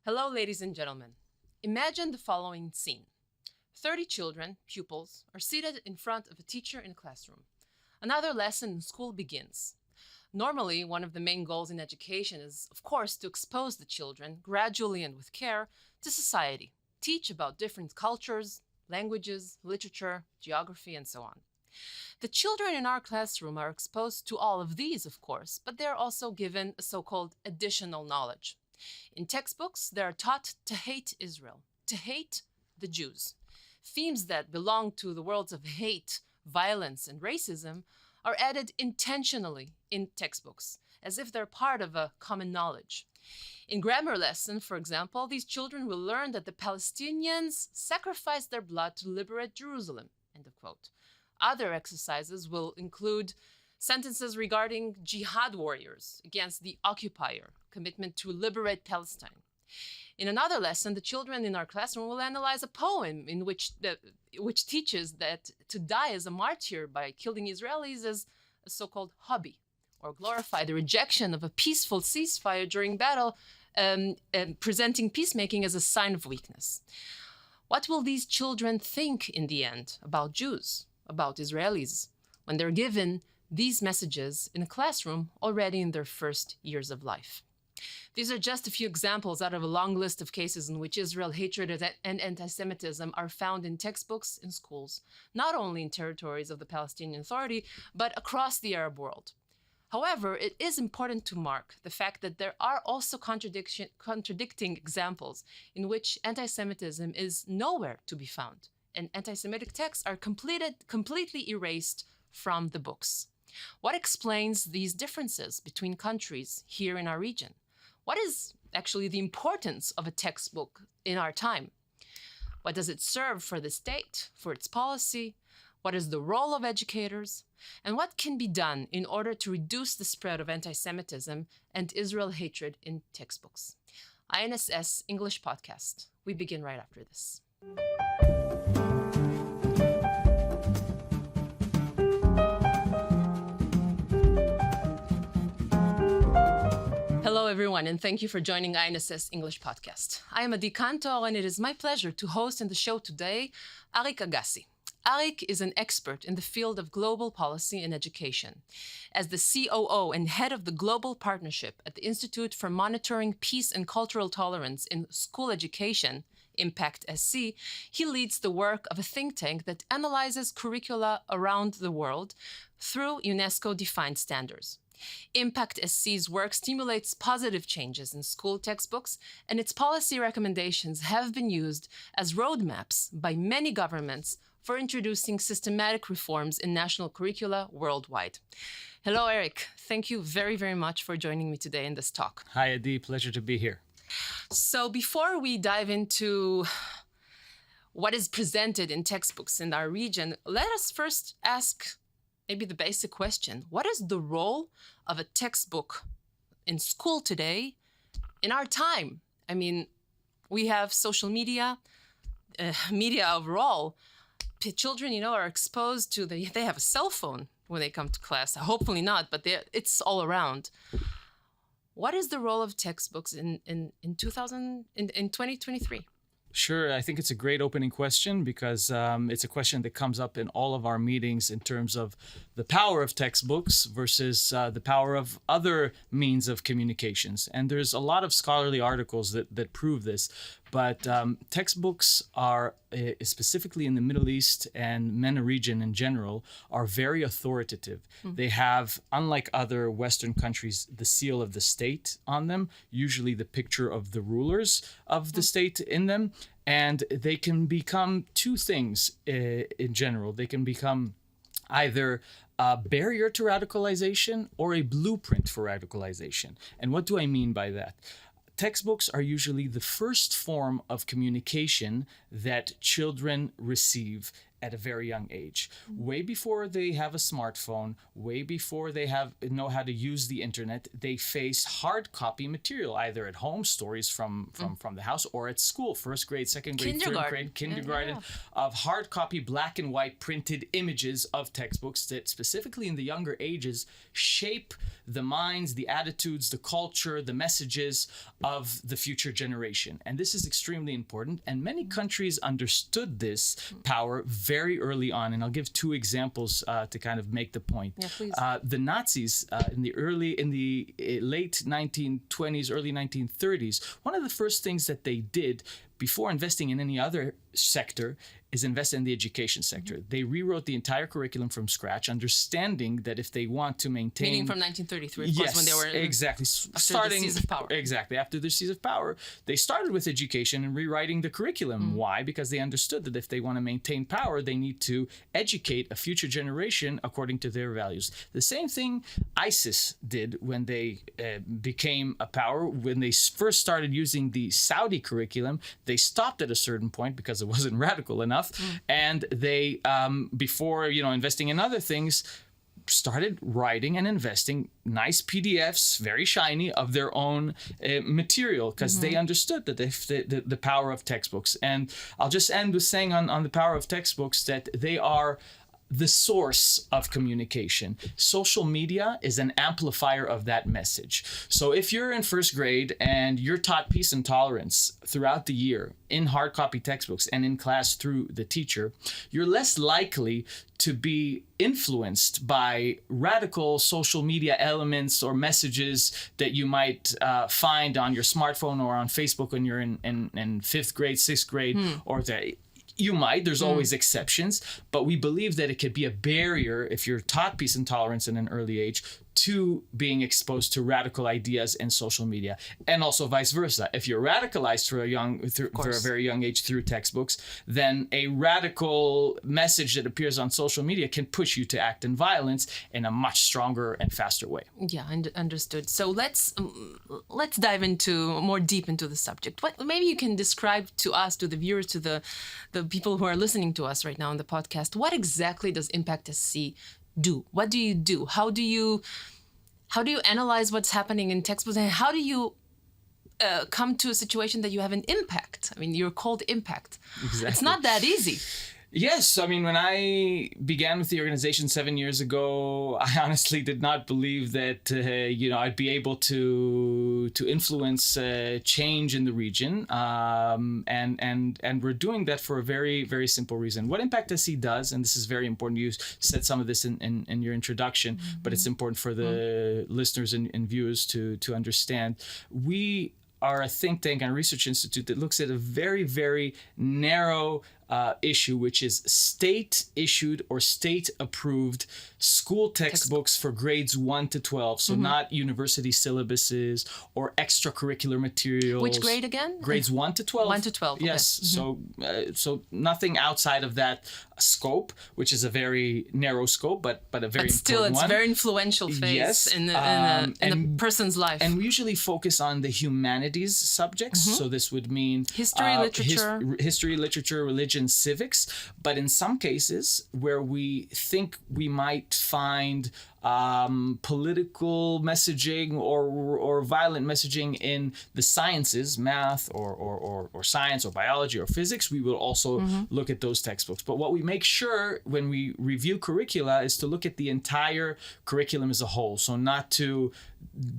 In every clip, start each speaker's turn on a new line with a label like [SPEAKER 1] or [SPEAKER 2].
[SPEAKER 1] Hello, ladies and gentlemen. Imagine the following scene. 30 children, pupils, are seated in front of a teacher in a classroom. Another lesson in school begins. Normally, one of the main goals in education is, of course, to expose the children, gradually and with care, to society, teach about different cultures, languages, literature, geography, and so on. The children in our classroom are exposed to all of these, of course, but they're also given a so-called additional knowledge. In textbooks, they are taught to hate Israel, to hate the Jews. Themes that belong to the worlds of hate, violence, and racism are added intentionally in textbooks, as if they're part of a common knowledge. In grammar lesson, for example, these children will learn that the Palestinians sacrificed their blood to liberate Jerusalem, end of quote. Other exercises will include sentences regarding jihad warriors against the occupier, commitment to liberate Palestine. In another lesson, the children in our classroom will analyze a poem in which teaches that to die as a martyr by killing Israelis is a so-called hobby, or glorify the rejection of a peaceful ceasefire during battle, and presenting peacemaking as a sign of weakness. What will these children think in the end about Jews, about Israelis, when they're given these messages in a classroom already in their first years of life? These are just a few examples out of a long list of cases in which Israel hatred and anti-Semitism are found in textbooks in schools, not only in territories of the Palestinian Authority, but across the Arab world. However, it is important to mark the fact that there are also contradicting examples in which anti-Semitism is nowhere to be found, and anti-Semitic texts are completely erased from the books. What explains these differences between countries here in our region? What is actually the importance of a textbook in our time? What does it serve for the state, for its policy? What is the role of educators? And what can be done in order to reduce the spread of anti-Semitism and Israel hatred in textbooks? INSS English Podcast. We begin right after this. Hello, everyone, and thank you for joining INSS English Podcast. I am Adi Kantor, and it is my pleasure to host in the show today Arik Agassi. Arik is an expert in the field of global policy and education. As the COO and head of the Global Partnership at the Institute for Monitoring Peace and Cultural Tolerance in School Education, Impact SC, he leads the work of a think tank that analyzes curricula around the world through UNESCO-defined standards. Impact SC's work stimulates positive changes in school textbooks, and its policy recommendations have been used as roadmaps by many governments for introducing systematic reforms in national curricula worldwide. Hello, Eric. Thank you very, very much for joining me today in this talk.
[SPEAKER 2] Hi, Adi. Pleasure to be here.
[SPEAKER 1] So before we dive into what is presented in textbooks in our region, let us first ask maybe the basic question. What is the role of a textbook in school today in our time? I mean, we have social media, media overall. Children, are exposed to, they have a cell phone when they come to class. Hopefully not, but it's all around. What is the role of textbooks in 2023?
[SPEAKER 2] Sure. I think it's a great opening question because it's a question that comes up in all of our meetings in terms of the power of textbooks versus the power of other means of communications. And there's a lot of scholarly articles that prove this. But textbooks are, specifically in the Middle East and MENA region in general, are very authoritative. Mm-hmm. They have, unlike other Western countries, the seal of the state on them, usually the picture of the rulers of the state in them. And they can become two things in general. They can become either a barrier to radicalization or a blueprint for radicalization. And what do I mean by that? Textbooks are usually the first form of communication that children receive at a very young age, way before they have a smartphone, way before they know how to use the internet. They face hard copy material, either at home, stories from the house, or at school, first grade, second grade, third grade, kindergarten, of hard copy, black and white printed images of textbooks that specifically in the younger ages shape the minds, the attitudes, the culture, the messages of the future generation. And this is extremely important. And many countries understood this power very early on. And I'll give two examples to kind of make the point.
[SPEAKER 1] Yeah, please.
[SPEAKER 2] The Nazis in the late 1920s, early 1930s, one of the first things that they did before investing in any other sector is invest in the education sector. They rewrote the entire curriculum from scratch, understanding that if they want to maintain...
[SPEAKER 1] Meaning from 1933, of course, when they were...
[SPEAKER 2] exactly.
[SPEAKER 1] After the seize of power.
[SPEAKER 2] Exactly. After the seize of power, they started with education and rewriting the curriculum. Why? Because they understood that if they want to maintain power, they need to educate a future generation according to their values. The same thing ISIS did when they became a power. When they first started using the Saudi curriculum, they stopped at a certain point because it wasn't radical enough. And they, before investing in other things, started writing and investing nice PDFs, very shiny, of their own material, because they understood that the power of textbooks. And I'll just end with saying on the power of textbooks that they are the source of communication. Social media is an amplifier of that message. So if you're in first grade and you're taught peace and tolerance throughout the year in hard copy textbooks and in class through the teacher, you're less likely to be influenced by radical social media elements or messages that you might find on your smartphone or on Facebook when you're in fifth grade, sixth grade, or you might, there's always exceptions, but we believe that it could be a barrier if you're taught peace and tolerance in an early age to being exposed to radical ideas in social media, and also vice versa. If you're radicalized for a very young age through textbooks, then a radical message that appears on social media can push you to act in violence in a much stronger and faster way.
[SPEAKER 1] Yeah, understood. So let's dive more deep into the subject. Maybe you can describe to us, to the viewers, to the people who are listening to us right now on the podcast, what exactly does Impact SC do? What do you do? How do you analyze what's happening in textbooks, and how do you come to a situation that you have an impact? I mean, you're called Impact.
[SPEAKER 2] Exactly.
[SPEAKER 1] It's not that easy.
[SPEAKER 2] Yes, I mean, when I began with the organization 7 years ago, I honestly did not believe that I'd be able to influence change in the region, and we're doing that for a very, very simple reason. What Impact SC does, and this is very important, you said some of this in your introduction, but it's important for the listeners and viewers to understand. We are a think tank and research institute that looks at a very, very narrow issue, which is state-issued or state-approved school textbooks for grades 1 to 12. So not university syllabuses or extracurricular materials.
[SPEAKER 1] Which grade again?
[SPEAKER 2] Grades 1 to 12.
[SPEAKER 1] 1 to 12.
[SPEAKER 2] Yes. Okay. So nothing outside of that scope, which is a very narrow scope, but a very
[SPEAKER 1] still,
[SPEAKER 2] important one.
[SPEAKER 1] It's a very influential phase in a person's life.
[SPEAKER 2] And we usually focus on the humanities subjects. So this would mean
[SPEAKER 1] history,
[SPEAKER 2] literature, religion, civics, but in some cases where we think we might find political messaging or violent messaging in the sciences, math or science or biology or physics, we will also look at those textbooks. But what we make sure when we review curricula is to look at the entire curriculum as a whole. So not to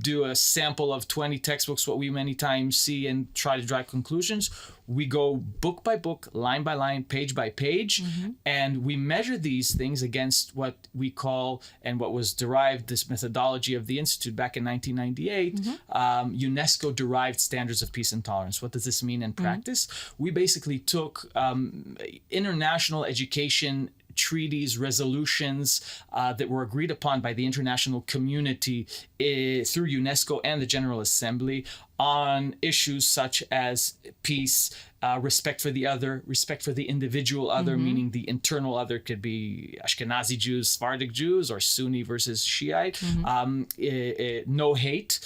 [SPEAKER 2] do a sample of 20 textbooks, what we many times see, and try to draw conclusions. We go book by book, line by line, page by page, and we measure these things against what we call, and what was derived, this methodology of the Institute back in 1998, UNESCO-derived standards of peace and tolerance. What does this mean in practice? We basically took international education treaties, resolutions that were agreed upon by the international community through UNESCO and the General Assembly on issues such as peace, respect for the other, respect for the individual other, meaning the internal other could be Ashkenazi Jews, Sephardic Jews, or Sunni versus Shiite. No hate,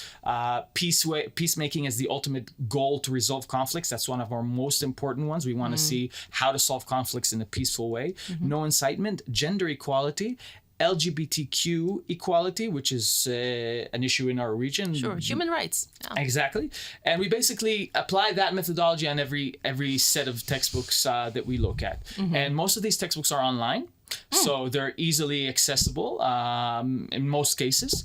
[SPEAKER 2] peacemaking as the ultimate goal to resolve conflicts. That's one of our most important ones. We want to see how to solve conflicts in a peaceful way. No incitement, gender equality, LGBTQ equality, which is an issue in our region.
[SPEAKER 1] Sure, human rights. Yeah.
[SPEAKER 2] Exactly. And we basically apply that methodology on every set of textbooks that we look at. And most of these textbooks are online. So they're easily accessible in most cases.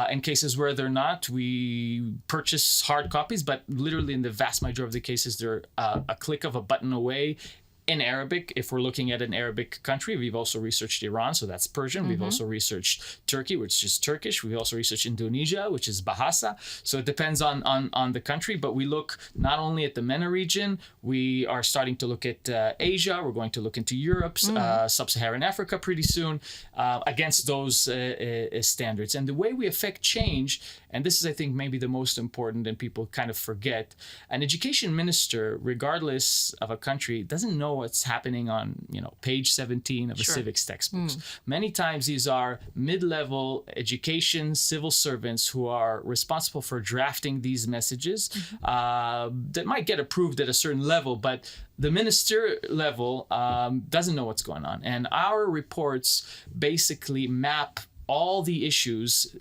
[SPEAKER 2] In cases where they're not, we purchase hard copies, but literally in the vast majority of the cases, they're a click of a button away in Arabic. If we're looking at an Arabic country, we've also researched Iran, so that's Persian. We've also researched Turkey, which is Turkish. We've also researched Indonesia, which is Bahasa. So it depends on the country, but we look not only at the MENA region, we are starting to look at Asia. We're going to look into Europe, Sub-Saharan Africa pretty soon, against those standards. And the way we affect change, and this is, I think, maybe the most important and people kind of forget, an education minister, regardless of a country, doesn't know what's happening on, page 17 of a civics textbooks. Many times these are mid-level education civil servants who are responsible for drafting these messages that might get approved at a certain level, but the minister level doesn't know what's going on. And our reports basically map all the issues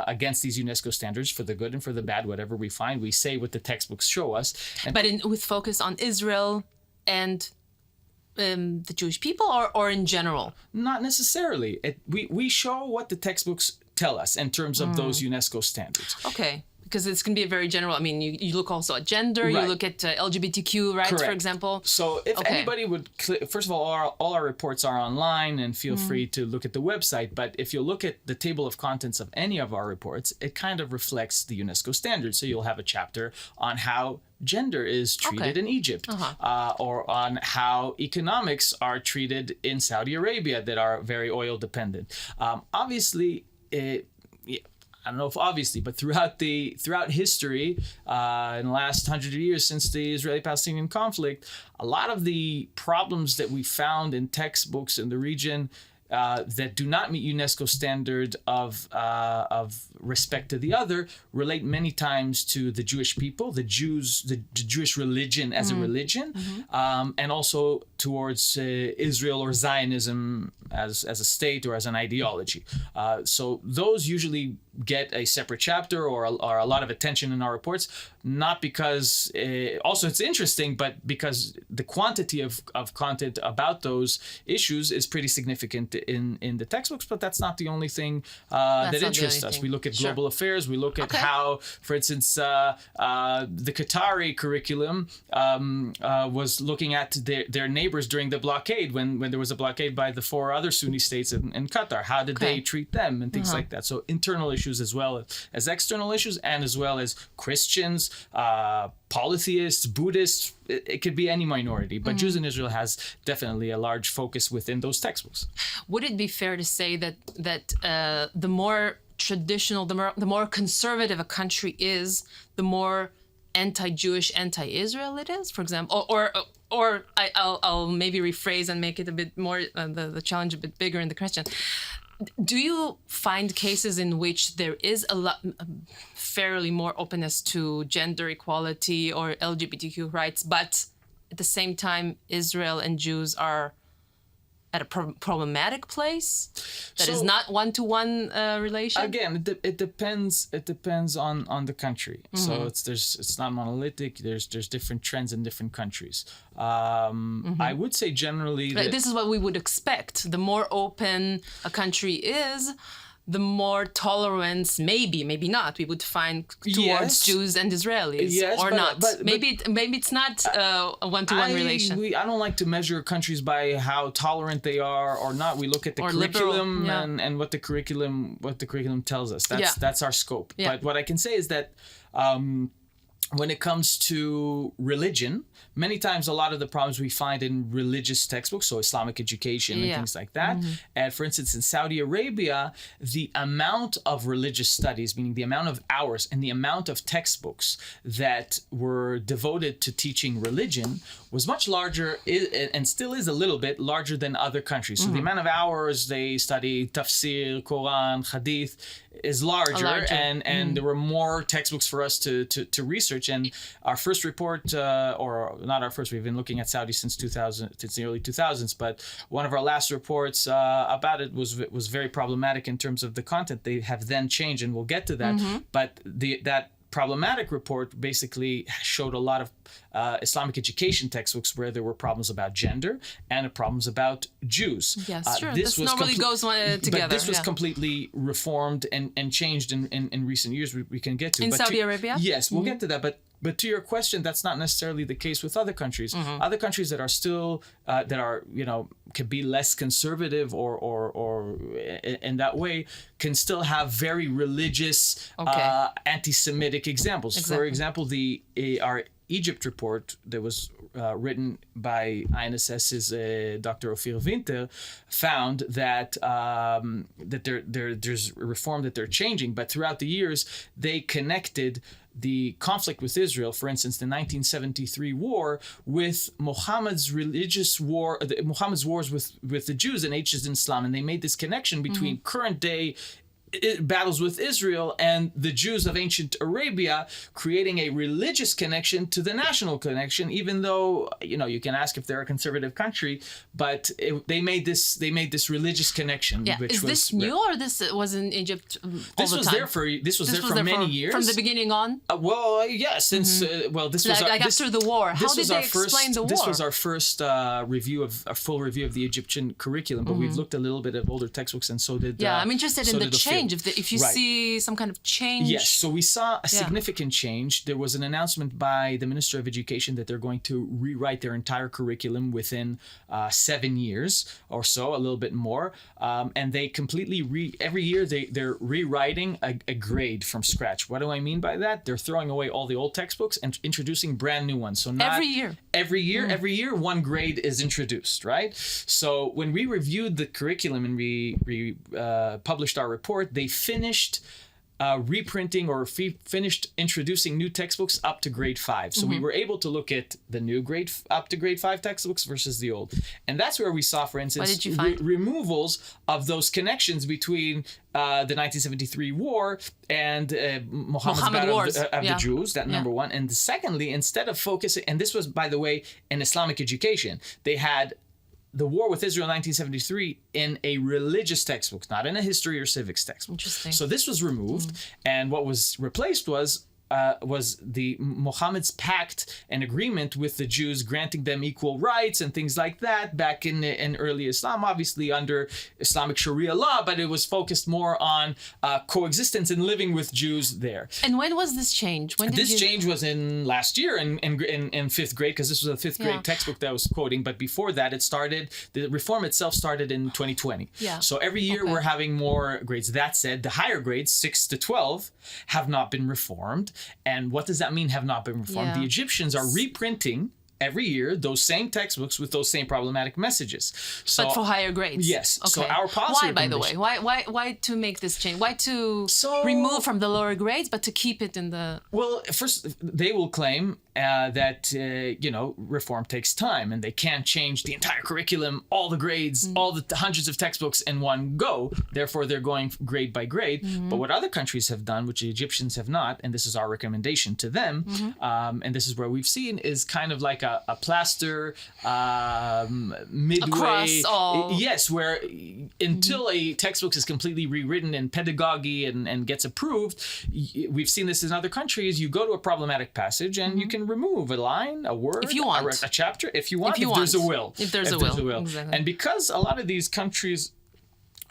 [SPEAKER 2] against these UNESCO standards, for the good and for the bad, whatever we find. We say what the textbooks show us.
[SPEAKER 1] But with focus on Israel and the Jewish people, or in general?
[SPEAKER 2] Not necessarily. We show what the textbooks tell us in terms of those UNESCO standards.
[SPEAKER 1] Okay. Because it's going to be a very general, I mean, you look also at gender,
[SPEAKER 2] Right.
[SPEAKER 1] you look at LGBTQ rights, for
[SPEAKER 2] Correct.
[SPEAKER 1] example.
[SPEAKER 2] So if anybody would, first of all our reports are online, and feel free to look at the website. But if you look at the table of contents of any of our reports, it kind of reflects the UNESCO standards. So you'll have a chapter on how gender is treated in Egypt, or on how economics are treated in Saudi Arabia that are very oil dependent. Obviously, I don't know if obviously, but throughout history, in the last 100 years since the Israeli-Palestinian conflict, a lot of the problems that we found in textbooks in the region that do not meet UNESCO standard of respect to the other relate many times to the Jewish people, the Jews, the Jewish religion as a religion, and also towards Israel or Zionism as a state or as an ideology. So those usually get a separate chapter or a lot of attention in our reports, not because also it's interesting, but because the quantity of content about those issues is pretty significant in the textbooks. But that's not the only thing that interests us. We look at global affairs. We look at how, for instance, the Qatari curriculum was looking at their neighbors during the blockade, when there was a blockade by the 4 other Sunni states in Qatar. How did they treat them and things like that? So internal issues as well as external issues, and as well as Christians, polytheists, Buddhists. It could be any minority, but Jews in Israel has definitely a large focus within those textbooks.
[SPEAKER 1] Would it be fair to say that the more traditional, the more conservative a country is, the more anti-Jewish, anti-Israel it is, for example? Or I'll maybe rephrase and make it a bit more, the challenge a bit bigger in the question. Do you find cases in which there is fairly more openness to gender equality or LGBTQ rights, but at the same time, Israel and Jews are at a problematic place that is not one-to-one relation?
[SPEAKER 2] Again, it depends. It depends on the country. So it's not monolithic. There's different trends in different countries. I would say generally that
[SPEAKER 1] this is what we would expect. The more open a country is, the more tolerance, maybe not, we would find towards Jews and Israelis, or not. But maybe it's not a one-to-one relation.
[SPEAKER 2] I don't like to measure countries by how tolerant they are or not. We look at the curriculum and what the curriculum tells us. That's our scope. But what I can say is that when it comes to religion, many times a lot of the problems we find in religious textbooks, so Islamic education and things like that. And for instance, in Saudi Arabia, the amount of religious studies, meaning the amount of hours and the amount of textbooks that were devoted to teaching religion was much larger and still is a little bit larger than other countries. So the amount of hours they study tafsir, Quran, hadith is larger. And there were more textbooks for us to research. And our first report, or not our first, we've been looking at Saudi since the early 2000s, but one of our last reports about it was very problematic in terms of the content. They have then changed, and we'll get to that. But that problematic report basically showed a lot of Islamic education textbooks where there were problems about gender and problems about Jews.
[SPEAKER 1] Yes, sure. This normally goes together.
[SPEAKER 2] But this was completely reformed and changed in recent years. We can get to.
[SPEAKER 1] In Saudi Arabia?
[SPEAKER 2] Yes, we'll get to that. But to your question, that's not necessarily the case with other countries. Other countries that are still could be less conservative or in that way can still have very religious anti-Semitic examples. Exactly. For example, our Egypt report that was written by INSS's Dr. Ophir Winter found that there's reform that they're changing, but throughout the years they connected the conflict with Israel, for instance, the 1973 war, with Muhammad's religious war, Muhammad's wars with the Jews and ancient Islam, and they made this connection between current day battles with Israel and the Jews of ancient Arabia, creating a religious connection to the national connection, even though you can ask if they're a conservative country, but they made this religious connection.
[SPEAKER 1] Yeah. Is this new, or this was in Egypt all
[SPEAKER 2] this
[SPEAKER 1] the
[SPEAKER 2] was
[SPEAKER 1] time?
[SPEAKER 2] This was there for many years.
[SPEAKER 1] From the beginning on?
[SPEAKER 2] Since this was
[SPEAKER 1] after the war. How did they explain the war?
[SPEAKER 2] This was our first full review of the Egyptian curriculum, but we've looked a little bit at older textbooks, and so did.
[SPEAKER 1] I'm interested in the change. If you see some kind of change.
[SPEAKER 2] Yes, so we saw a significant change. There was an announcement by the Minister of Education that they're going to rewrite their entire curriculum within 7 years or so, a little bit more. And they completely every year they're rewriting a grade from scratch. What do I mean by that? They're throwing away all the old textbooks and introducing brand new ones. So not every year one grade is introduced, right? So when we reviewed the curriculum and we published our report, they finished reprinting or finished introducing new textbooks up to grade 5. So we were able to look at the new up to grade 5 textbooks versus the old. And that's where we saw, for instance, removals of those connections between the 1973 war and Muhammad's battle of the Jews, that number one. And secondly, instead of focusing, and this was, by the way, in Islamic education, they had the war with Israel in 1973 in a religious textbook, not in a history or civics textbook.
[SPEAKER 1] Interesting.
[SPEAKER 2] So this was removed, and what was replaced was the Muhammad's pact and agreement with the Jews, granting them equal rights and things like that back in early Islam, obviously under Islamic Sharia law, but it was focused more on coexistence and living with Jews there.
[SPEAKER 1] And when was this change? When did
[SPEAKER 2] this change was in last year in fifth grade, because this was a fifth grade textbook that I was quoting, but before that the reform itself started in 2020.
[SPEAKER 1] Yeah.
[SPEAKER 2] So every year we're having more grades. That said, the higher grades, 6 to 12, have not been reformed. And what does that mean, have not been reformed? The Egyptians are reprinting every year those same textbooks with those same problematic messages. So,
[SPEAKER 1] but for higher grades.
[SPEAKER 2] Yes.
[SPEAKER 1] Okay.
[SPEAKER 2] So our policy.
[SPEAKER 1] Why, by the way? Why to make this change? Why to remove from the lower grades, but to keep it in the?
[SPEAKER 2] Well, first they will claim that reform takes time, and they can't change the entire curriculum, all the grades, all the hundreds of textbooks in one go. Therefore, they're going grade by grade. But what other countries have done, which the Egyptians have not, and this is our recommendation to them, and this is where we've seen, is kind of like a plaster midway.
[SPEAKER 1] Across all.
[SPEAKER 2] Yes, where until a textbook is completely rewritten in pedagogy and gets approved, we've seen this in other countries. You go to a problematic passage and you can remove a line, a word,
[SPEAKER 1] if you want,
[SPEAKER 2] a chapter, if there's a will.
[SPEAKER 1] If there's a will. Exactly.
[SPEAKER 2] And because a lot of these countries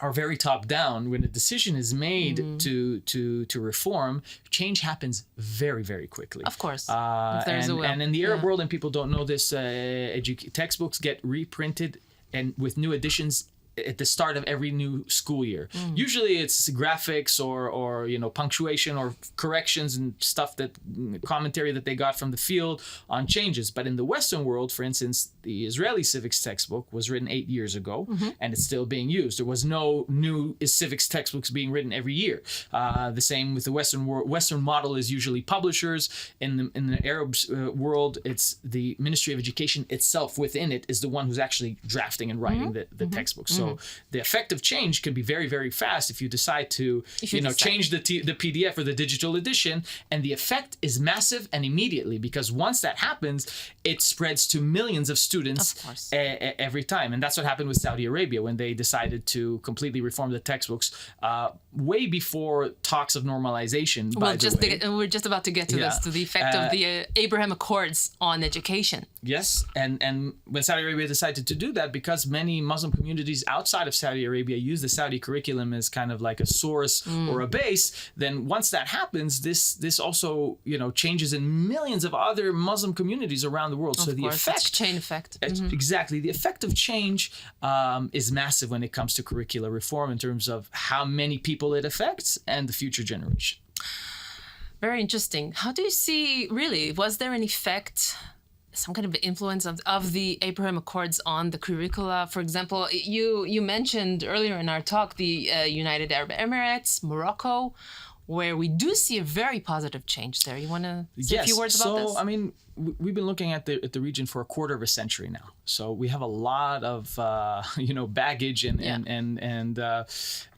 [SPEAKER 2] are very top down, when a decision is made to reform, change happens very, very quickly.
[SPEAKER 1] Of course. If there's a will.
[SPEAKER 2] And in the Arab world, and people don't know this, textbooks get reprinted and with new editions at the start of every new school year. Usually it's graphics or punctuation or corrections and stuff, that commentary that they got from the field on changes. But in the Western world, for instance, the Israeli civics textbook was written 8 years ago, and it's still being used. There was no new civics textbooks being written every year. The same with the Western model is usually publishers. In the Arab world, it's the Ministry of Education itself within it is the one who's actually drafting and writing the textbook. So the effect of change can be very, very fast if you decide to change the PDF or the digital edition, and the effect is massive and immediately, because once that happens, it spreads to millions of students every time. And that's what happened with Saudi Arabia when they decided to completely reform the textbooks way before talks of normalization.
[SPEAKER 1] We're just about to get to this, to the effect of the Abraham Accords on education.
[SPEAKER 2] Yes, and when Saudi Arabia decided to do that, because many Muslim communities outside of Saudi Arabia use the Saudi curriculum as kind of like a source or a base, then once that happens, this also changes in millions of other Muslim communities around the world. So the effect,
[SPEAKER 1] it's a chain effect.
[SPEAKER 2] Exactly, the effect of change is massive when it comes to curricular reform in terms of how many people it affects and the future generation.
[SPEAKER 1] Very interesting. How do you see, really, was there an effect, some kind of influence of the Abraham Accords on the curricula? For example, you mentioned earlier in our talk the United Arab Emirates, Morocco, where we do see a very positive change there. You want to say a few words about this?
[SPEAKER 2] So, I mean, we've been looking at the region for a quarter of a century now. So we have a lot of baggage and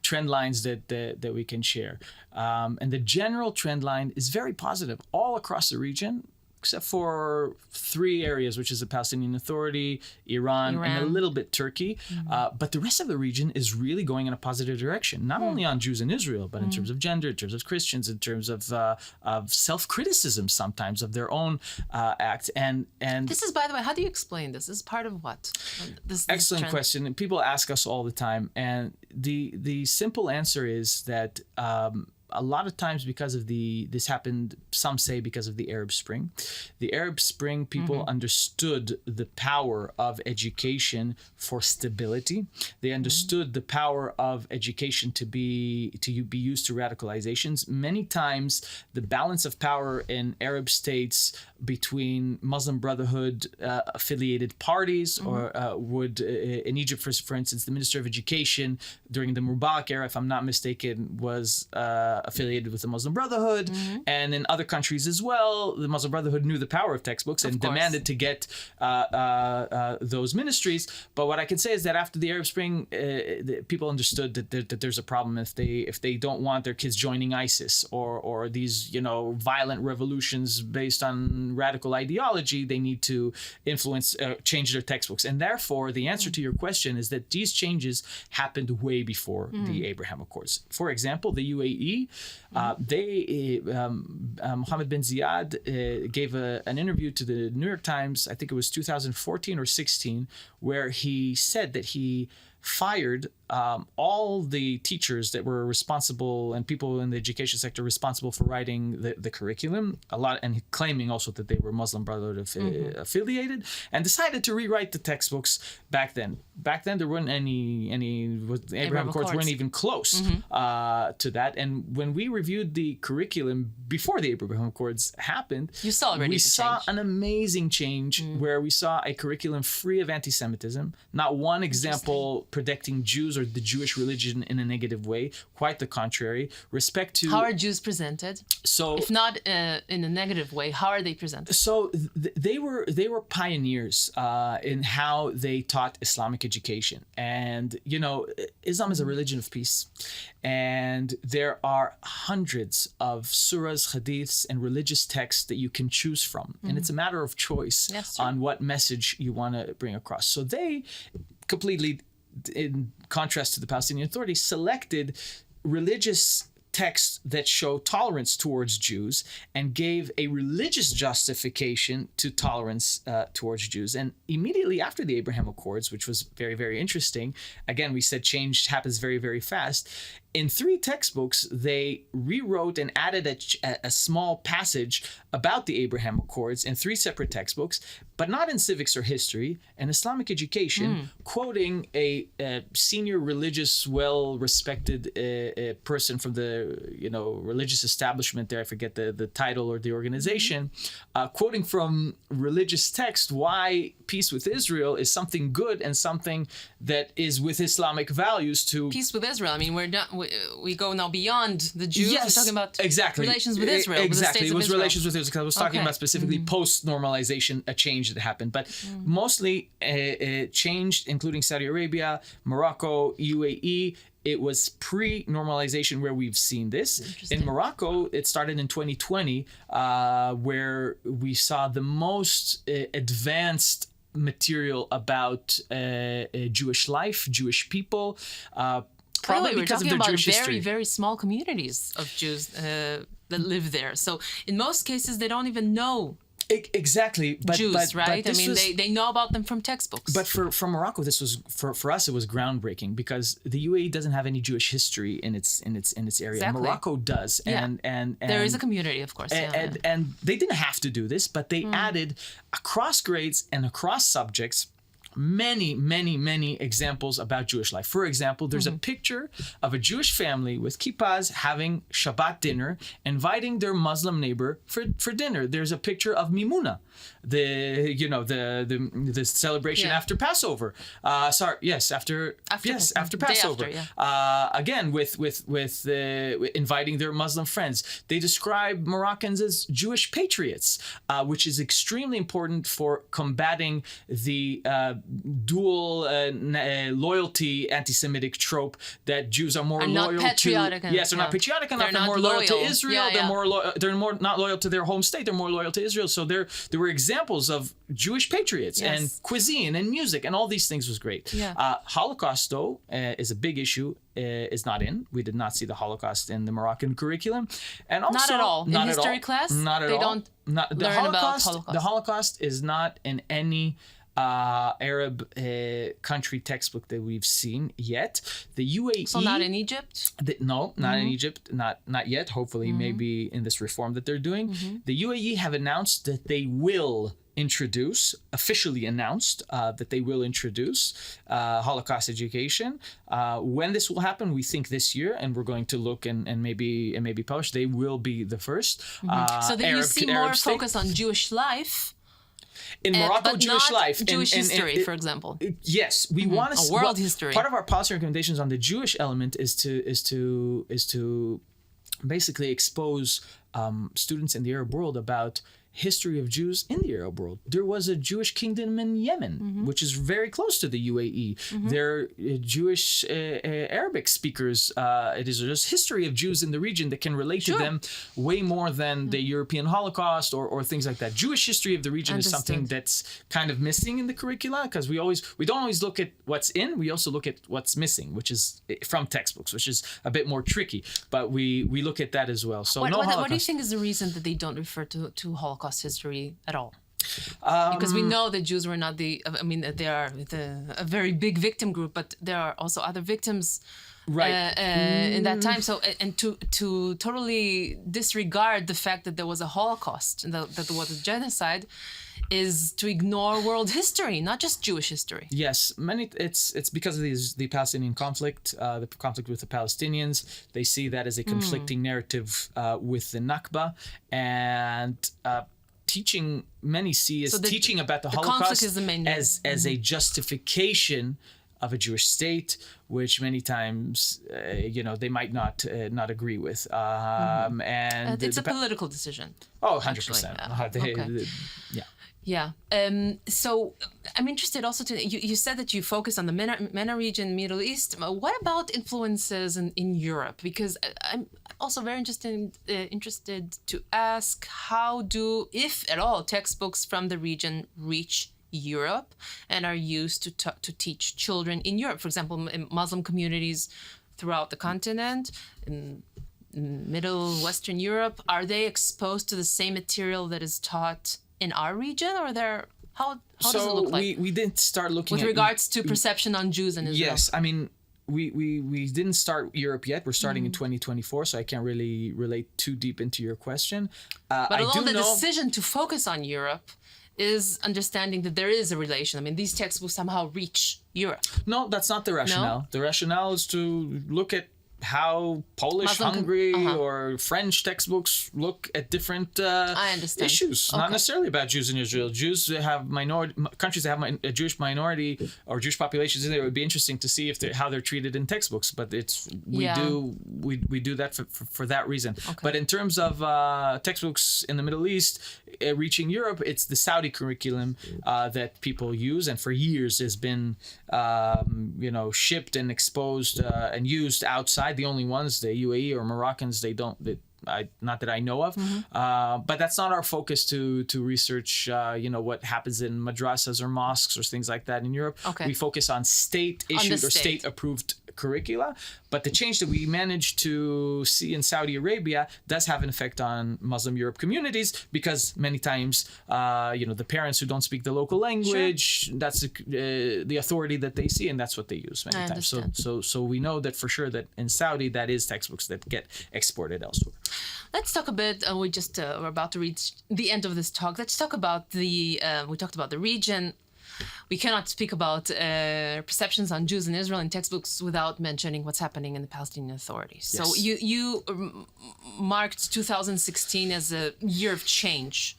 [SPEAKER 2] trend lines that we can share. And the general trend line is very positive all across the region, except for 3 areas, which is the Palestinian Authority, Iran, and a little bit Turkey. But the rest of the region is really going in a positive direction, not only on Jews in Israel, but in terms of gender, in terms of Christians, in terms of self-criticism sometimes of their own acts. And
[SPEAKER 1] this is, by the way, how do you explain this? This is part of what? This
[SPEAKER 2] excellent
[SPEAKER 1] trend?
[SPEAKER 2] question. And people ask us all the time. And the simple answer is that a lot of times because of this happened, some say because of the Arab Spring. The Arab Spring, people understood the power of education for stability. They understood the power of education to be used to radicalizations. Many times the balance of power in Arab states between Muslim Brotherhood affiliated parties or in Egypt, for instance, the Minister of Education during the Mubarak era, if I'm not mistaken, was affiliated with the Muslim Brotherhood, and in other countries as well, the Muslim Brotherhood knew the power of textbooks and demanded to get those ministries. But what I can say is that after the Arab Spring, people understood that there's a problem if they don't want their kids joining ISIS or these violent revolutions based on radical ideology. They need to change their textbooks, and therefore the answer to your question is that these changes happened way before the Abraham Accords. For example, the UAE. Mohammed bin Ziyad gave an interview to the New York Times, I think it was 2014 or 16, where he said that he fired all the teachers that were responsible and people in the education sector responsible for writing the curriculum, and claiming also that they were Muslim Brotherhood affiliated, and decided to rewrite the textbooks back then. Back then, there weren't any Abraham Accords weren't even close to that. And when we reviewed the curriculum before the Abraham Accords happened, we saw an amazing change where we saw a curriculum free of anti-Semitism, not one example predicting Jews or the Jewish religion in a negative way. Quite the contrary. Respect to
[SPEAKER 1] how are Jews presented? So, if not in a negative way, how are they presented?
[SPEAKER 2] So they were pioneers in how they taught Islamic education, and Islam is a religion of peace, and there are hundreds of surahs, hadiths, and religious texts that you can choose from, and it's a matter of choice on what message you want to bring across. So they completely, in contrast to the Palestinian Authority, selected religious texts that show tolerance towards Jews and gave a religious justification to tolerance towards Jews. And immediately after the Abraham Accords, which was very, very interesting, again, we said change happens very, very fast. in 3 textbooks, they rewrote and added a small passage about the Abraham Accords in 3 separate textbooks, but not in civics or history, and Islamic education, quoting a senior religious, well-respected person from the religious establishment there. I forget the title or the organization, quoting from religious text why peace with Israel is something good and something that is with Islamic values to
[SPEAKER 1] peace with Israel. I mean, we go now beyond the Jews.
[SPEAKER 2] Yes,
[SPEAKER 1] we're talking about
[SPEAKER 2] exactly.
[SPEAKER 1] relations with Israel.
[SPEAKER 2] Exactly,
[SPEAKER 1] with
[SPEAKER 2] it was
[SPEAKER 1] Israel.
[SPEAKER 2] relations with Israel because I was talking about specifically post-normalization, a change that happened, but mostly changed, including Saudi Arabia, Morocco, UAE. It was pre-normalization where we've seen this. In Morocco, it started in 2020, where we saw the most advanced material about Jewish life, Jewish people, probably
[SPEAKER 1] we're
[SPEAKER 2] because of
[SPEAKER 1] talking
[SPEAKER 2] their
[SPEAKER 1] about
[SPEAKER 2] Jewish
[SPEAKER 1] very,
[SPEAKER 2] history.
[SPEAKER 1] very small communities of Jews that live there. So in most cases, they don't even know
[SPEAKER 2] Exactly, but
[SPEAKER 1] Jews,
[SPEAKER 2] but,
[SPEAKER 1] right?
[SPEAKER 2] But
[SPEAKER 1] I mean, they know about them from textbooks.
[SPEAKER 2] But for Morocco, this was for us. It was groundbreaking because the UAE doesn't have any Jewish history in its area.
[SPEAKER 1] Exactly.
[SPEAKER 2] Morocco does, and
[SPEAKER 1] there is a community, of course.
[SPEAKER 2] And they didn't have to do this, but they added across grades and across subjects many examples about Jewish life. For example, there's a picture of a Jewish family with kippahs having Shabbat dinner, inviting their Muslim neighbor for dinner. There's a picture of Mimuna, the celebration after Passover. After Passover. Again, with inviting their Muslim friends. They describe Moroccans as Jewish patriots, which is extremely important for combating the dual loyalty anti-Semitic trope that Jews are more loyal
[SPEAKER 1] not patriotic
[SPEAKER 2] to. Yes, they're not patriotic enough. They're more loyal to Israel. They're more not loyal to their home state. They're more loyal to Israel. So there were examples of Jewish patriots and cuisine and music and all these things was great. Holocaust, though, is a big issue. Is not in. We did not see the Holocaust in the Moroccan curriculum, and also
[SPEAKER 1] not at all in history class.
[SPEAKER 2] Not at all.
[SPEAKER 1] They don't learn about Holocaust.
[SPEAKER 2] The Holocaust is not in any Arab country textbook that we've seen yet. The UAE.
[SPEAKER 1] So not in Egypt?
[SPEAKER 2] No, not in Egypt. Not yet. Hopefully, maybe in this reform that they're doing. The UAE have announced that they will officially announced that they will introduce Holocaust education. When this will happen, we think this year, and we're going to look and maybe publish. They will be the first.
[SPEAKER 1] So then you see more focus on Jewish life.
[SPEAKER 2] In Morocco, Jewish life.
[SPEAKER 1] Jewish history, for example.
[SPEAKER 2] Yes, we want to
[SPEAKER 1] world history.
[SPEAKER 2] Part of our policy recommendations on the Jewish element is to basically expose students in the Arab world about history of Jews in the Arab world. There was a Jewish kingdom in Yemen, which is very close to the UAE. There are Jewish Arabic speakers. It is just history of Jews in the region that can relate to them way more than the European Holocaust or things like that. Jewish history of the region is something that's kind of missing in the curricula because we don't always look at what's in. We also look at what's missing, which is from textbooks, which is a bit more tricky. But we look at that as well. So
[SPEAKER 1] what do you think is the reason that they don't refer to Holocaust history at all? Because we know that Jews were not they are a very big victim group, but there are also other victims in that time. So, and to totally disregard the fact that there was a Holocaust and that there was a genocide is to ignore world history, not just Jewish history.
[SPEAKER 2] Yes, it's because of the Palestinian conflict, the conflict with the Palestinians. They see that as a conflicting narrative with the Nakba, and many see as teaching about the Holocaust
[SPEAKER 1] is the main
[SPEAKER 2] as a justification of a Jewish state, which many times they might not agree with, and
[SPEAKER 1] it's a political decision.
[SPEAKER 2] 100%.
[SPEAKER 1] Yeah. So I'm interested also you said that you focus on the MENA region, Middle East. What about influences in Europe? Because I'm also very interested to ask how do, if at all, textbooks from the region reach Europe and are used to teach children in Europe. For example, in Muslim communities throughout the continent, in Middle Western Europe, are they exposed to the same material that is taught in our region, or how does it look like?
[SPEAKER 2] We didn't start looking
[SPEAKER 1] with regards to perception on Jews and Israel.
[SPEAKER 2] Yes, I mean, we didn't start Europe yet. We're starting in 2024, so I can't really relate too deep into your question.
[SPEAKER 1] But along the decision to focus on Europe is understanding that there is a relation. I mean, these texts will somehow reach Europe.
[SPEAKER 2] No, that's not the rationale.
[SPEAKER 1] No?
[SPEAKER 2] The rationale is to look at how Polish, Hungary, or French textbooks look at different
[SPEAKER 1] I understand.
[SPEAKER 2] issues. Not necessarily about Jews in Israel. Jews have countries that have a Jewish minority or Jewish populations in there. It would be interesting to see if how they're treated in textbooks. But we do that for that reason.
[SPEAKER 1] Okay.
[SPEAKER 2] But in terms of textbooks in the Middle East reaching Europe, it's the Saudi curriculum that people use, and for years has been shipped and exposed and used outside. The only ones, the UAE or Moroccans, not that I know of, but that's not our focus to research. What happens in madrasas or mosques or things like that in Europe.
[SPEAKER 1] Okay.
[SPEAKER 2] We focus on state-issued or state-approved curricula, but the change that we managed to see in Saudi Arabia does have an effect on Muslim Europe communities, because many times, the parents who don't speak the local language, that's the authority that they see, and that's what they use many times. So we know that for sure that in Saudi, that is textbooks that get exported elsewhere.
[SPEAKER 1] Let's talk a bit. We're about to reach the end of this talk. Let's talk about we talked about the region. We cannot speak about perceptions on Jews in Israel in textbooks without mentioning what's happening in the Palestinian authorities.
[SPEAKER 2] Yes.
[SPEAKER 1] So you marked 2016 as a year of change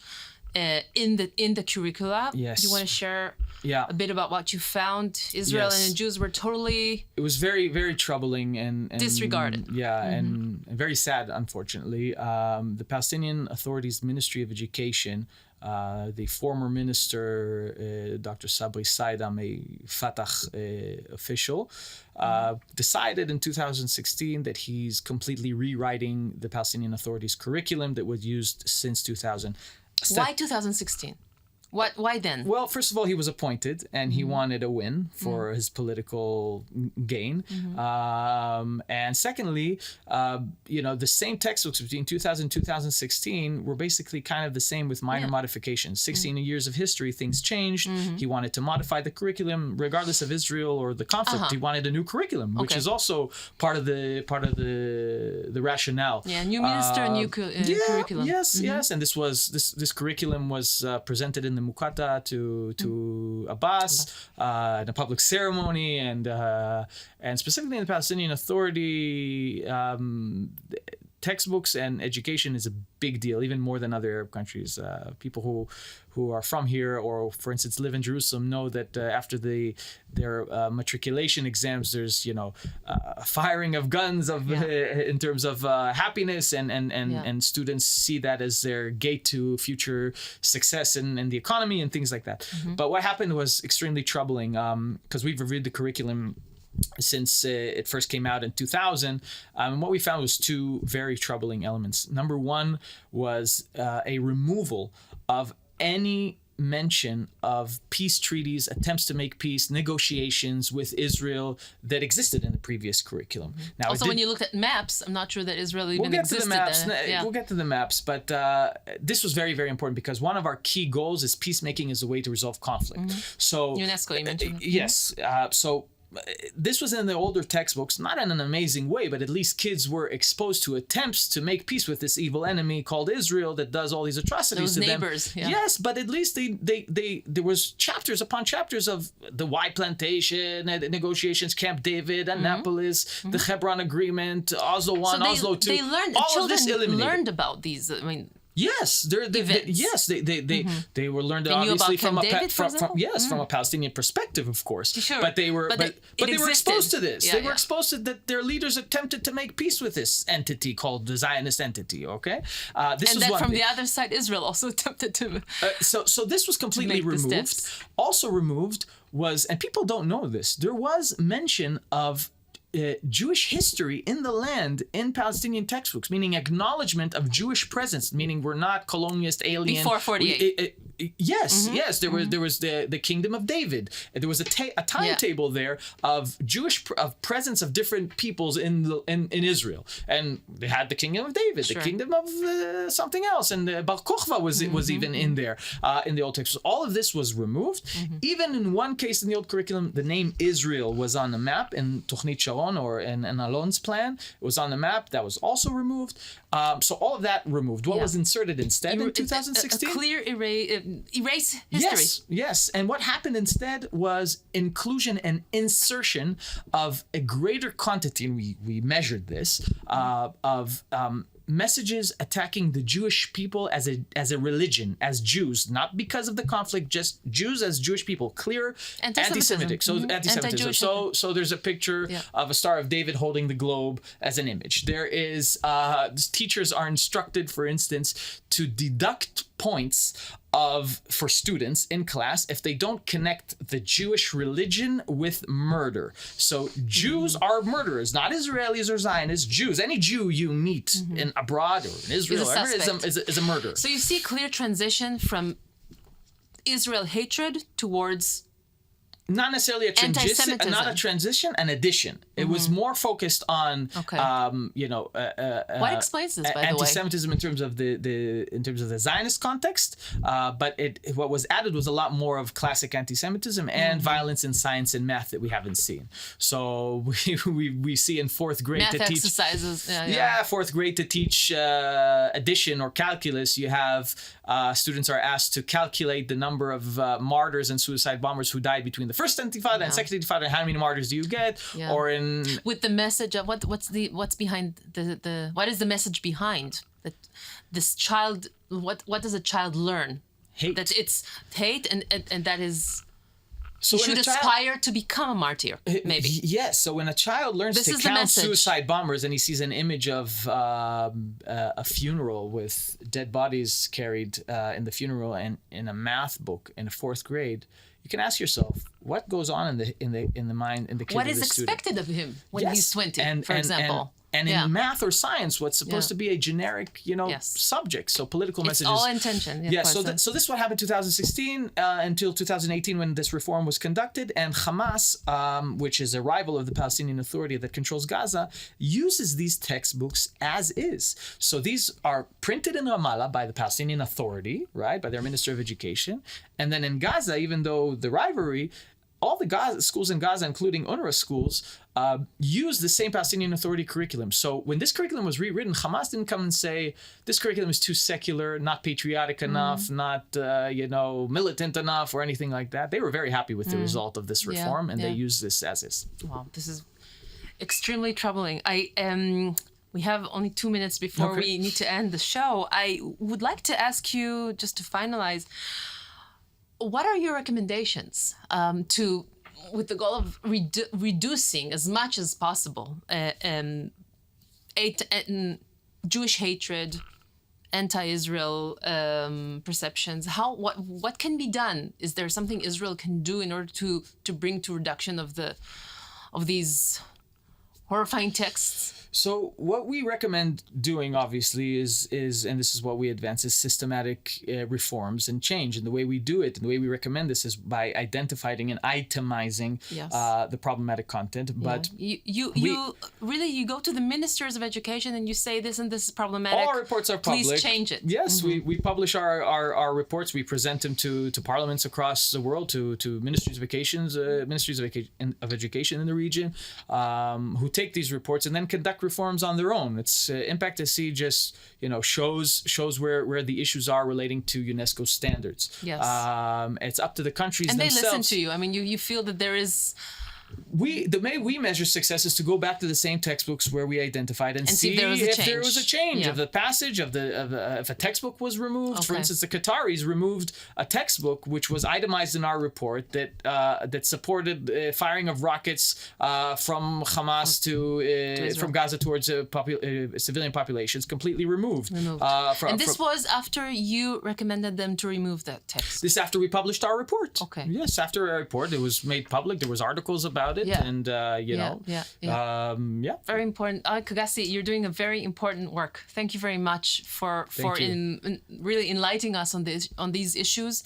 [SPEAKER 1] in the curricula.
[SPEAKER 2] Yes.
[SPEAKER 1] Do you want to share a bit about what you found? Israel and the Jews were totally...
[SPEAKER 2] It was very, very troubling and
[SPEAKER 1] disregarded.
[SPEAKER 2] Yeah, and very sad, unfortunately. The Palestinian Authorities Ministry of Education, the former minister, Dr. Sabri Saidam, a Fatah official, decided in 2016 that he's completely rewriting the Palestinian Authorities curriculum that was used since 2000.
[SPEAKER 1] Why 2016? Why then?
[SPEAKER 2] Well, first of all, he was appointed, and he wanted a win for his political gain. And secondly, the same textbooks between 2000 and 2016 were basically kind of the same with minor modifications. 16 years of history, things changed. He wanted to modify the curriculum, regardless of Israel or the conflict. He wanted a new curriculum, which is also part of the rationale.
[SPEAKER 1] Yeah, new minister, new curriculum.
[SPEAKER 2] Yes. And this curriculum was presented in the Mukata to Abbas in a public ceremony, and specifically in the Palestinian Authority, textbooks and education is a big deal, even more than other Arab countries. People who are from here, or for instance live in Jerusalem, know that after their matriculation exams, there's a firing of guns in terms of happiness, and students see that as their gate to future success in the economy and things like that. But what happened was extremely troubling, because we've reviewed the curriculum since it first came out in 2000. And what we found was two very troubling elements. Number one was a removal of any mention of peace treaties, attempts to make peace, negotiations with Israel that existed in the previous curriculum. Now,
[SPEAKER 1] also, when you looked at maps, I'm not sure that Israel even existed.
[SPEAKER 2] We'll get to the maps, but this was very, very important, because one of our key goals is peacemaking as a way to resolve conflict. So
[SPEAKER 1] UNESCO, you mentioned.
[SPEAKER 2] Yes. So this was in the older textbooks, not in an amazing way, but at least kids were exposed to attempts to make peace with this evil enemy called Israel that does all these atrocities to
[SPEAKER 1] neighbors,
[SPEAKER 2] them. Yes, but at least there was chapters upon chapters of the White Plantation, the negotiations, Camp David, Annapolis, the Hebron Agreement, Oslo 1, Oslo 2.
[SPEAKER 1] They learned, children learned about these. I mean,
[SPEAKER 2] yes, they were learned obviously from a Palestinian perspective, of course.
[SPEAKER 1] Sure.
[SPEAKER 2] But they were they were exposed to this.
[SPEAKER 1] Yeah,
[SPEAKER 2] they were exposed to that their leaders attempted to make peace with this entity called the Zionist entity. Okay, this
[SPEAKER 1] and
[SPEAKER 2] was
[SPEAKER 1] then
[SPEAKER 2] one
[SPEAKER 1] from
[SPEAKER 2] thing.
[SPEAKER 1] the other side, Israel also attempted to.
[SPEAKER 2] So this was completely removed. Also removed was, and people don't know this, there was mention of Jewish history in the land in Palestinian textbooks, meaning acknowledgement of Jewish presence, meaning we're not colonialist, alien.
[SPEAKER 1] Before 48.
[SPEAKER 2] Yes, yes. There was the kingdom of David. There was a timetable there of presence of different peoples in Israel, and they had the kingdom of David, the kingdom of something else, and Bar Kokhba was even in there in the old text. So all of this was removed. Even in one case in the old curriculum, the name Israel was on the map in Tochnit Sharon or in Alon's plan. It was on the map. That was also removed. So all of that removed. What was inserted instead in 2016?
[SPEAKER 1] A clear erase history.
[SPEAKER 2] Yes. And what happened instead was inclusion and insertion of a greater quantity, and we measured this, of messages attacking the Jewish people as a religion, as Jews, not because of the conflict, just Jews as Jewish people. Clear anti-Semitic. So anti-Semitism. So there's a picture of a Star of David holding the globe as an image. There is teachers are instructed, for instance, to deduct points for students in class if they don't connect the Jewish religion with murder. So Jews are murderers, not Israelis or Zionists. Jews, any Jew you meet in abroad or in Israel is a murderer.
[SPEAKER 1] So you see a clear transition from Israel hatred towards
[SPEAKER 2] not necessarily a transition, not a transition, an addition. It was more focused on,
[SPEAKER 1] what explains this, by the way?
[SPEAKER 2] Anti-Semitism in terms of the Zionist context. But what was added was a lot more of classic anti-Semitism and violence in science and math that we haven't seen. So we see in fourth grade
[SPEAKER 1] math
[SPEAKER 2] to teach
[SPEAKER 1] exercises.
[SPEAKER 2] Fourth grade to teach addition or calculus. You have students are asked to calculate the number of martyrs and suicide bombers who died between the first Intifada and second Intifada, and how many martyrs do you get? Or in
[SPEAKER 1] with the message of what's behind the what is the message behind that this child, what does a child learn?
[SPEAKER 2] Hate.
[SPEAKER 1] That it's hate and that is.
[SPEAKER 2] So
[SPEAKER 1] you should aspire to become a martyr, maybe.
[SPEAKER 2] Yes. So when a child learns to count suicide bombers and he sees an image of a funeral with dead bodies carried in the funeral and in a math book in the fourth grade, you can ask yourself what goes on in the mind in the kid.
[SPEAKER 1] What is expected of him when he's 20, for example?
[SPEAKER 2] And in math or science, what's supposed to be a generic, subject. So political messages.
[SPEAKER 1] It's all intention.
[SPEAKER 2] So this is what happened 2016 until 2018 when this reform was conducted. And Hamas, which is a rival of the Palestinian Authority that controls Gaza, uses these textbooks as is. So these are printed in Ramallah by the Palestinian Authority, right, by their Minister of Education. And then in Gaza, even though the rivalry, all the Gaza schools in Gaza, including UNRWA schools, use the same Palestinian Authority curriculum. So when this curriculum was rewritten, Hamas didn't come and say, this curriculum is too secular, not patriotic enough, not militant enough or anything like that. They were very happy with the result of this reform, and they use this as is.
[SPEAKER 1] Wow, this is extremely troubling. We have only 2 minutes before we need to end the show. I would like to ask you, just to finalize, what are your recommendations with the goal of reducing as much as possible Jewish hatred, anti-Israel perceptions? What can be done? Is there something Israel can do in order to bring to reduction of these horrifying texts?
[SPEAKER 2] So what we recommend doing, obviously, is and this is what we advance, is systematic reforms and change. And the way we do it, and the way we recommend this, is by identifying and itemizing the problematic content. But you go to the ministers of education and you say this and this is problematic. All our reports are public.
[SPEAKER 1] Please change it.
[SPEAKER 2] Yes, we publish our reports. We present them to parliaments across the world, to ministries of education in the region, who take these reports and then conduct reforms on their own. It's Impact SC just shows where the issues are relating to UNESCO standards.
[SPEAKER 1] Yes.
[SPEAKER 2] It's up to the countries
[SPEAKER 1] and
[SPEAKER 2] themselves.
[SPEAKER 1] They listen to you. I mean, you feel that there is.
[SPEAKER 2] The way we measure success is to go back to the same textbooks where we identified and see if there was a change of the passage if a textbook was removed. For instance, the Qataris removed a textbook which was itemized in our report that supported firing of rockets from Hamas from Gaza towards civilian populations, completely removed.
[SPEAKER 1] And this was after you recommended them to remove that text.
[SPEAKER 2] This after we published our report.
[SPEAKER 1] Okay.
[SPEAKER 2] Yes, after our report, it was made public. There was articles about about it.
[SPEAKER 1] Yeah.
[SPEAKER 2] And, you know,
[SPEAKER 1] Very important. Kagassi, you're doing a very important work. Thank you very much for really enlightening us on these issues.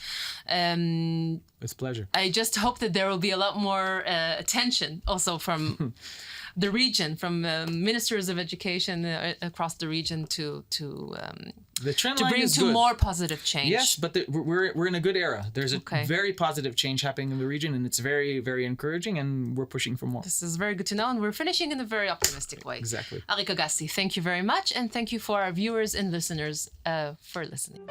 [SPEAKER 2] It's a pleasure.
[SPEAKER 1] I just hope that there will be a lot more attention also from the region, from ministers of education across the region to
[SPEAKER 2] the trend line
[SPEAKER 1] bring
[SPEAKER 2] is
[SPEAKER 1] to
[SPEAKER 2] good.
[SPEAKER 1] more positive change.
[SPEAKER 2] Yes, but we're in a good era. There's a very positive change happening in the region, and it's very, very encouraging, and we're pushing for more.
[SPEAKER 1] This is very good to know, and we're finishing in a very optimistic way.
[SPEAKER 2] Exactly.
[SPEAKER 1] Ari Kagassi, thank you very much, and thank you for our viewers and listeners for listening.